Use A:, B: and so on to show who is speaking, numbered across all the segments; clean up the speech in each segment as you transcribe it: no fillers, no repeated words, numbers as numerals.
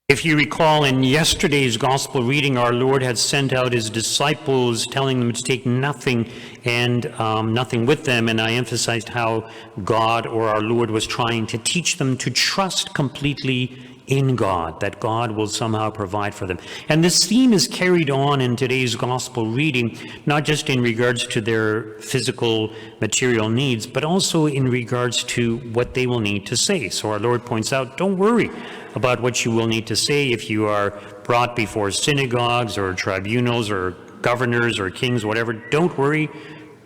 A: If you recall, in yesterday's gospel reading, our Lord had sent out his disciples, telling them to take nothing and nothing with them. And I emphasized how God, or our Lord, was trying to teach them to trust completely in God, that God will somehow provide for them. And this theme is carried on in today's gospel reading, not just in regards to their physical material needs, but also in regards to what they will need to say. So our Lord points out, don't worry about what you will need to say if you are brought before synagogues or tribunals or governors or kings, whatever. Don't worry.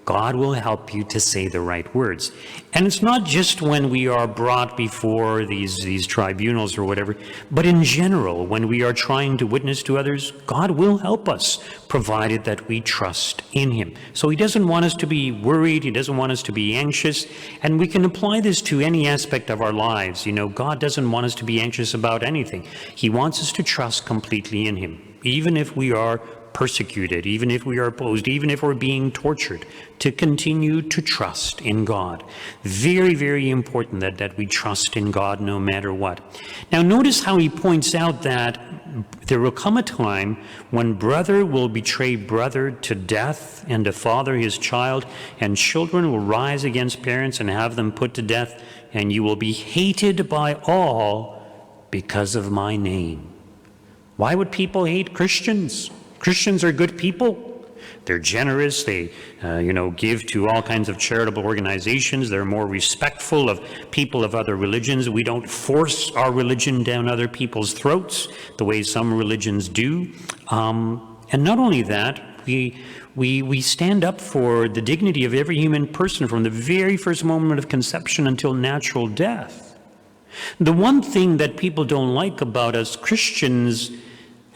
A: God will help you to say the right words. And it's not just when we are brought before these tribunals or whatever, but in general, when we are trying to witness to others, God will help us, provided that we trust in him. So he doesn't want us to be worried. He doesn't want us to be anxious. And we can apply this to any aspect of our lives. You know, God doesn't want us to be anxious about anything. He wants us to trust completely in him, even if we are persecuted, even if we are opposed, even if we're being tortured, to continue to trust in God. Very, very important that we trust in God no matter what. Now notice how he points out that there will come a time when brother will betray brother to death, and a father his child, and children will rise against parents and have them put to death, and you will be hated by all because of my name. Why would people hate Christians? Christians are good people. They're generous. They, give to all kinds of charitable organizations. They're more respectful of people of other religions. We don't force our religion down other people's throats the way some religions do. And not only that, we stand up for the dignity of every human person from the very first moment of conception until natural death. The one thing that people don't like about us Christians,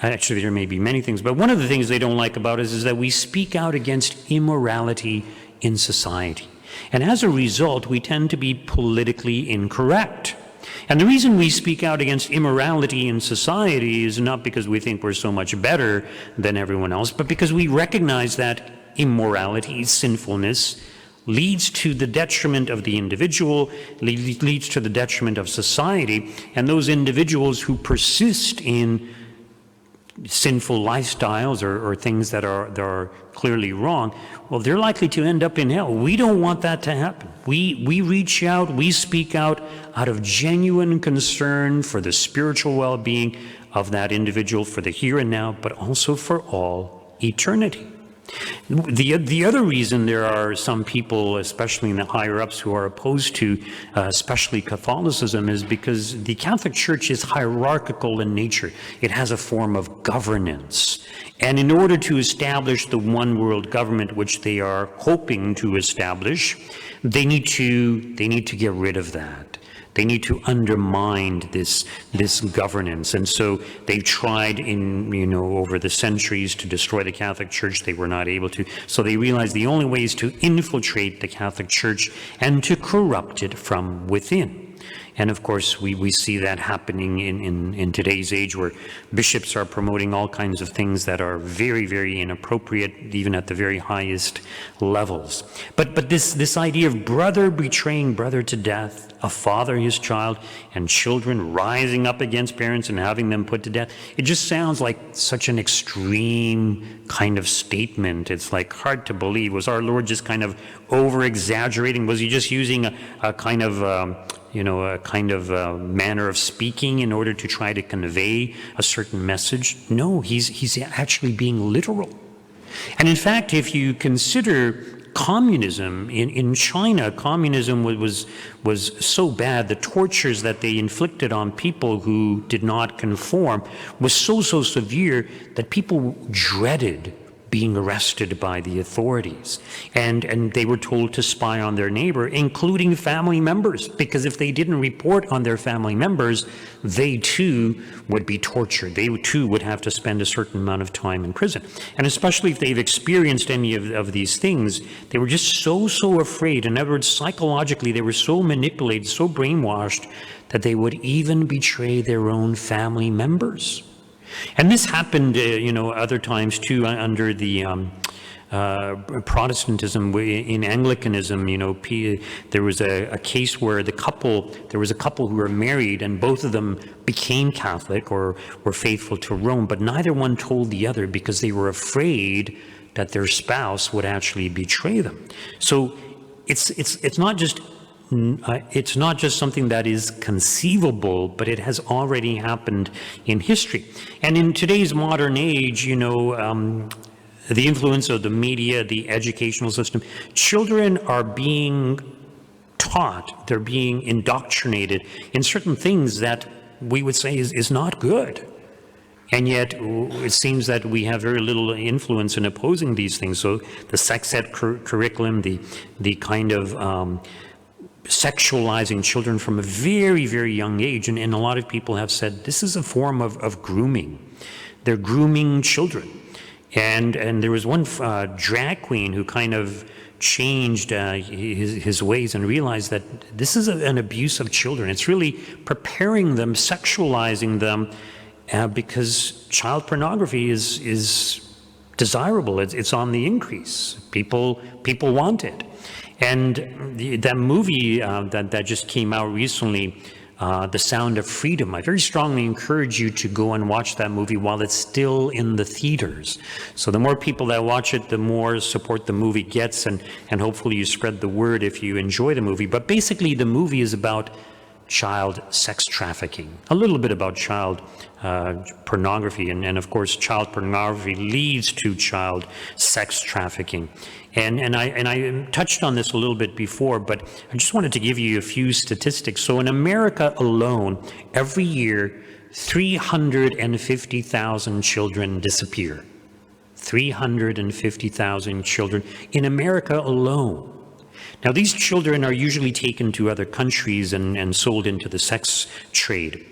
A: actually, there may be many things, but one of the things they don't like about us is that we speak out against immorality in society. And as a result, we tend to be politically incorrect. And the reason we speak out against immorality in society is not because we think we're so much better than everyone else, but because we recognize that immorality, sinfulness, leads to the detriment of the individual, leads to the detriment of society, and those individuals who persist in sinful lifestyles or things that are clearly wrong, well, they're likely to end up in hell. We don't want that to happen. We reach out, we speak out of genuine concern for the spiritual well-being of that individual, for the here and now, but also for all eternity. The other reason there are some people, especially in the higher-ups, who are opposed to especially Catholicism is because the Catholic Church is hierarchical in nature. It has a form of governance. And in order to establish the one world government which they are hoping to establish, they need to get rid of that. They need to undermine this governance. And so they've tried over the centuries to destroy the Catholic Church. They were not able to. So they realized the only way is to infiltrate the Catholic Church and to corrupt it from within. And of course, we see that happening in today's age, where bishops are promoting all kinds of things that are very, very inappropriate, even at the very highest levels. But this idea of brother betraying brother to death, a father his child, and children rising up against parents and having them put to death, it just sounds like such an extreme kind of statement. It's like hard to believe. Was our Lord just kind of over-exaggerating? Was he just using a kind of manner of speaking in order to try to convey a certain message? No, he's actually being literal. And in fact, if you consider communism in China, communism was so bad. The tortures that they inflicted on people who did not conform was so severe that people dreaded being arrested by the authorities. And they were told to spy on their neighbor, including family members, because if they didn't report on their family members, they too would be tortured. They too would have to spend a certain amount of time in prison. And especially if they've experienced any of these things, they were just so afraid. In other words, psychologically, they were so manipulated, so brainwashed, that they would even betray their own family members. And this happened, other times too, under the Protestantism, in Anglicanism, there was a case where there was a couple who were married, and both of them became Catholic or were faithful to Rome, but neither one told the other because they were afraid that their spouse would actually betray them. So it's not just something that is conceivable, but it has already happened in history. And in today's modern age, the influence of the media, the educational system, children are being taught, they're being indoctrinated in certain things that we would say is not good. And yet it seems that we have very little influence in opposing these things. So the sex ed curriculum, the kind of sexualizing children from a very, very young age, and a lot of people have said this is a form of grooming. They're grooming children. And there was one drag queen who kind of changed his ways and realized that this is an abuse of children. It's really preparing them, sexualizing them, because child pornography is desirable. It's on the increase. People want it. And that movie that just came out recently, The Sound of Freedom, I very strongly encourage you to go and watch that movie while it's still in the theaters. So the more people that watch it, the more support the movie gets, and hopefully you spread the word if you enjoy the movie. But basically the movie is about child sex trafficking, a little bit about child pornography, and of course child pornography leads to child sex trafficking. And I touched on this a little bit before, but I just wanted to give you a few statistics. So in America alone, every year, 350,000 children disappear. 350,000 children in America alone. Now, these children are usually taken to other countries and sold into the sex trade.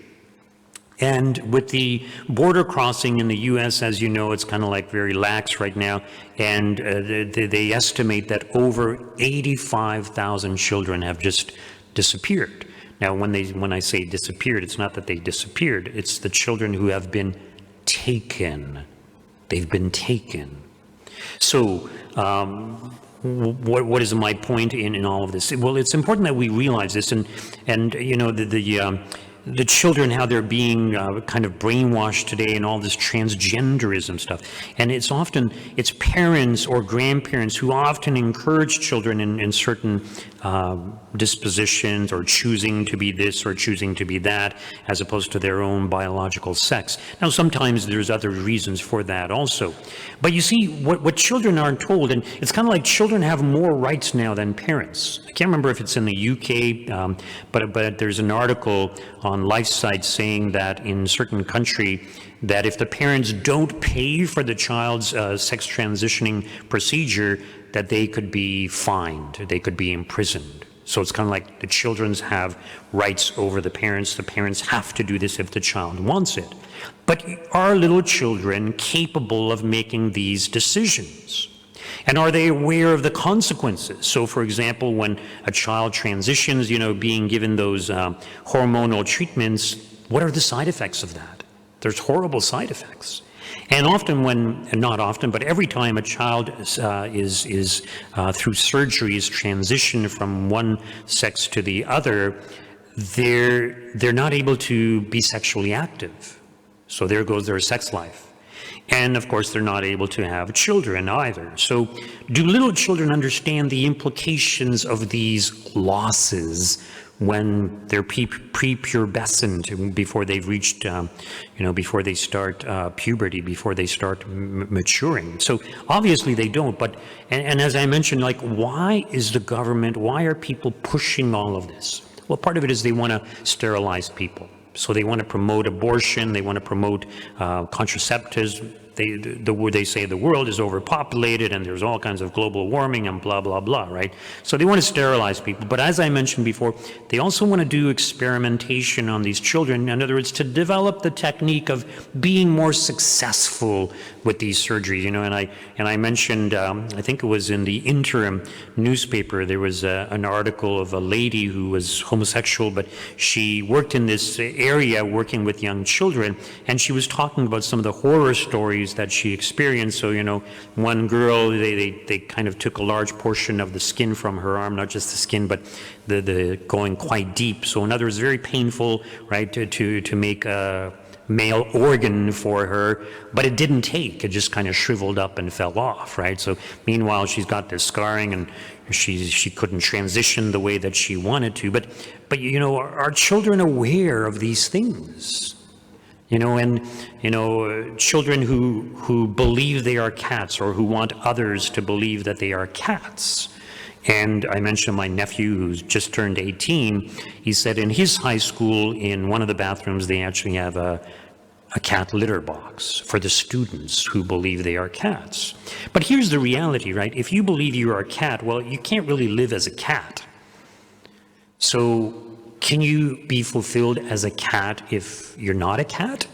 A: And with the border crossing in the U.S., as you know, it's kind of like very lax right now, and they estimate that over 85,000 children have just disappeared. Now, when I say disappeared, it's not that they disappeared, it's the children who have been taken. They've been taken. So, what is my point in all of this? Well, it's important that we realize this, and the children, how they're being kind of brainwashed today, and all this transgenderism stuff. And it's parents or grandparents who often encourage children in certain dispositions, or choosing to be this or choosing to be that, as opposed to their own biological sex. Now, sometimes there's other reasons for that also. But you see, what children aren't told, and it's kind of like children have more rights now than parents. I can't remember if it's in the UK, but there's an article on LifeSite saying that in certain country, that if the parents don't pay for the child's sex transitioning procedure, that they could be fined, they could be imprisoned. So it's kind of like the children have rights over the parents. The parents have to do this if the child wants it. But are little children capable of making these decisions? And are they aware of the consequences? So, for example, when a child transitions, being given those hormonal treatments, what are the side effects of that? There's horrible side effects. And not often, but every time a child is through surgery is transitioned from one sex to the other, they're not able to be sexually active. So there goes their sex life. And of course, they're not able to have children either. So do little children understand the implications of these losses when they're prepubescent, before they've reached, before they start puberty, before they start maturing? So obviously they don't. But, and as I mentioned, why are people pushing all of this? Well, part of it is they want to sterilize people. So they want to promote abortion, they want to promote contraceptives. They say the world is overpopulated and there's all kinds of global warming and blah, blah, blah, right? So they want to sterilize people. But as I mentioned before, they also want to do experimentation on these children. In other words, to develop the technique of being more successful with these surgeries. And I mentioned, I think it was in the Interim newspaper, there was an article of a lady who was homosexual, but she worked in this area working with young children, and she was talking about some of the horror stories difficulties that she experienced. So, one girl, they kind of took a large portion of the skin from her arm, not just the skin, but the going quite deep. So in other words, very painful, right, to make a male organ for her, but it didn't take. It just kind of shriveled up and fell off, right? So meanwhile, she's got this scarring, and she couldn't transition the way that she wanted to. But are children aware of these things? Children who believe they are cats, or who want others to believe that they are cats. And I mentioned my nephew, who's just turned 18. He said in his high school, in one of the bathrooms, they actually have a cat litter box for the students who believe they are cats. But here's the reality, right? If you believe you are a cat, well, you can't really live as a cat. So can you be fulfilled as a cat if you're not a cat?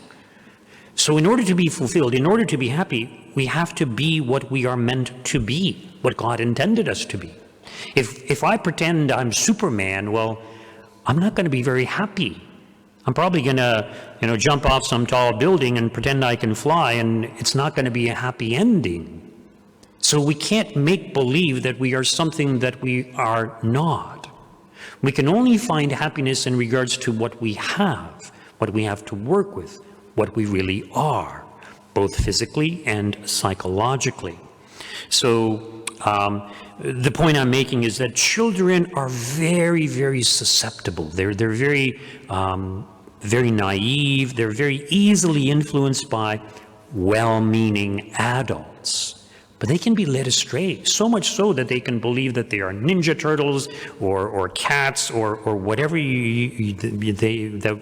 A: So in order to be fulfilled, in order to be happy, we have to be what we are meant to be, what God intended us to be. If I pretend I'm Superman, well, I'm not going to be very happy. I'm probably going to, jump off some tall building and pretend I can fly, and it's not going to be a happy ending. So we can't make believe that we are something that we are not. We can only find happiness in regards to what we have to work with, what we really are, both physically and psychologically. So the point I'm making is that children are very, very susceptible. They're very, very naive. They're very easily influenced by well-meaning adults. But they can be led astray, so much so that they can believe that they are Ninja Turtles or cats or whatever that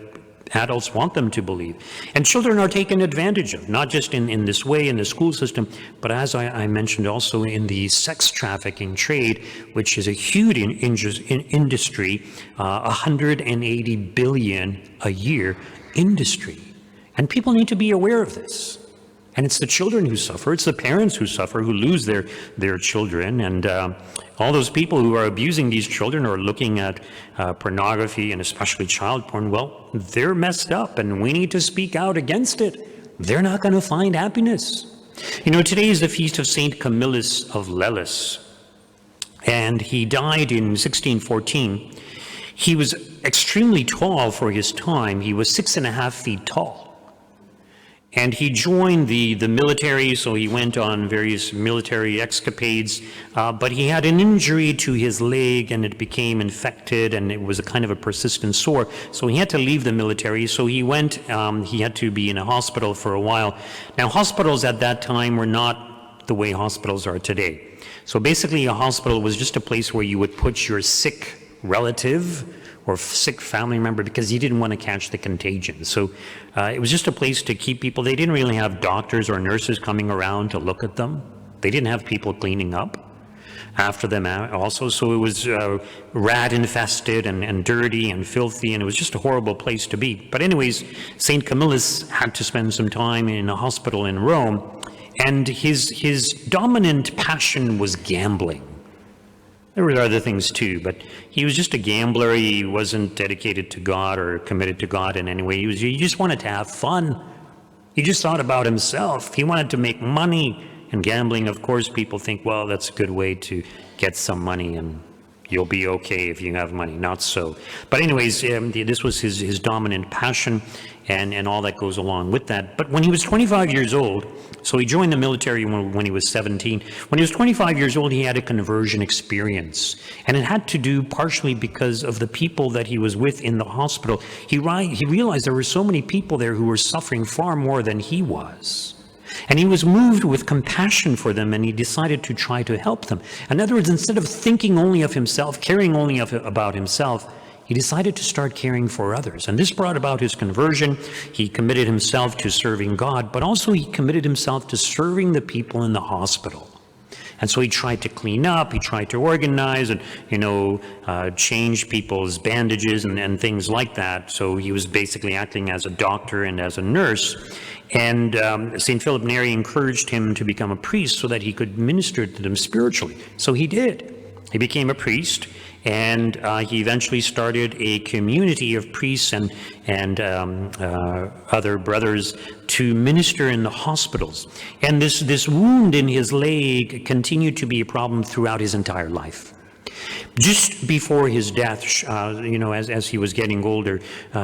A: adults want them to believe. And children are taken advantage of, not just in this way in the school system, but as I mentioned also in the sex trafficking trade, which is a huge industry, 180 billion a year industry. And people need to be aware of this. And it's the children who suffer, it's the parents who suffer, who lose their children, and all those people who are abusing these children or looking at pornography and especially child porn, well, they're messed up, and we need to speak out against it. They're not going to find happiness. Today is the feast of Saint Camillus of Lellis, and he died in 1614. He was extremely tall for his time. He was 6.5 feet tall. And he joined the military, so he went on various military escapades, but he had an injury to his leg, and it became infected, and it was a kind of a persistent sore. So he had to leave the military, so he went, he had to be in a hospital for a while. Now, hospitals at that time were not the way hospitals are today. So basically, a hospital was just a place where you would put your sick relative or sick family member because you didn't want to catch the contagion. So it was just a place to keep people. They didn't really have doctors or nurses coming around to look at them. They didn't have people cleaning up after them also. So it was rat infested and dirty and filthy, and it was just a horrible place to be. But anyways, St. Camillus had to spend some time in a hospital in Rome, and his dominant passion was gambling. There were other things too, but he was just a gambler. He wasn't dedicated to God or committed to God in any way. He just wanted to have fun. He just thought about himself. He wanted to make money. And gambling, of course, people think, well, that's a good way to get some money and you'll be okay if you have money. Not so. But anyways, this was his dominant passion and all that goes along with that. But when he was 25 years old, so he joined the military when he was 17. When he was 25 years old, he had a conversion experience. And it had to do partially because of the people that he was with in the hospital. He realized there were so many people there who were suffering far more than he was. And he was moved with compassion for them, and he decided to try to help them. In other words, instead of thinking only of himself, caring only about himself, he decided to start caring for others. And this brought about his conversion. He committed himself to serving God, but also he committed himself to serving the people in the hospital. And so he tried to clean up, he tried to organize and, change people's bandages and things like that. So he was basically acting as a doctor and as a nurse. And St. Philip Neri encouraged him to become a priest so that he could minister to them spiritually. So he did. He became a priest, And he eventually started a community of priests and other brothers to minister in the hospitals. And this wound in his leg continued to be a problem throughout his entire life. Just before his death, as he was getting older,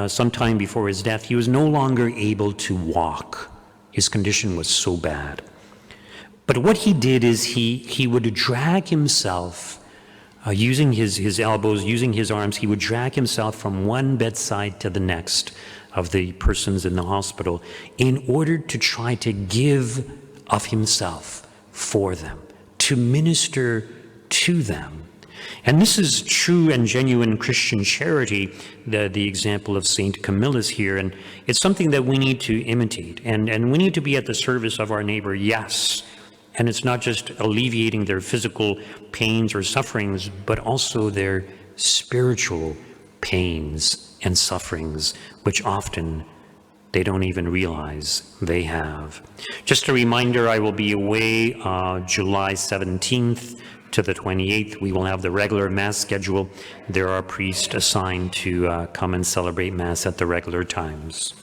A: sometime before his death, he was no longer able to walk. His condition was so bad. But what he did is he would drag himself, using his elbows, using his arms, he would drag himself from one bedside to the next of the persons in the hospital in order to try to give of himself for them, to minister to them. And this is true and genuine Christian charity, the example of St. Camillus here, and it's something that we need to imitate, and we need to be at the service of our neighbor, yes, and it's not just alleviating their physical pains or sufferings, but also their spiritual pains and sufferings, which often they don't even realize they have. Just a reminder, I will be away July 17th to the 28th. We will have the regular Mass schedule. There are priests assigned to come and celebrate Mass at the regular times.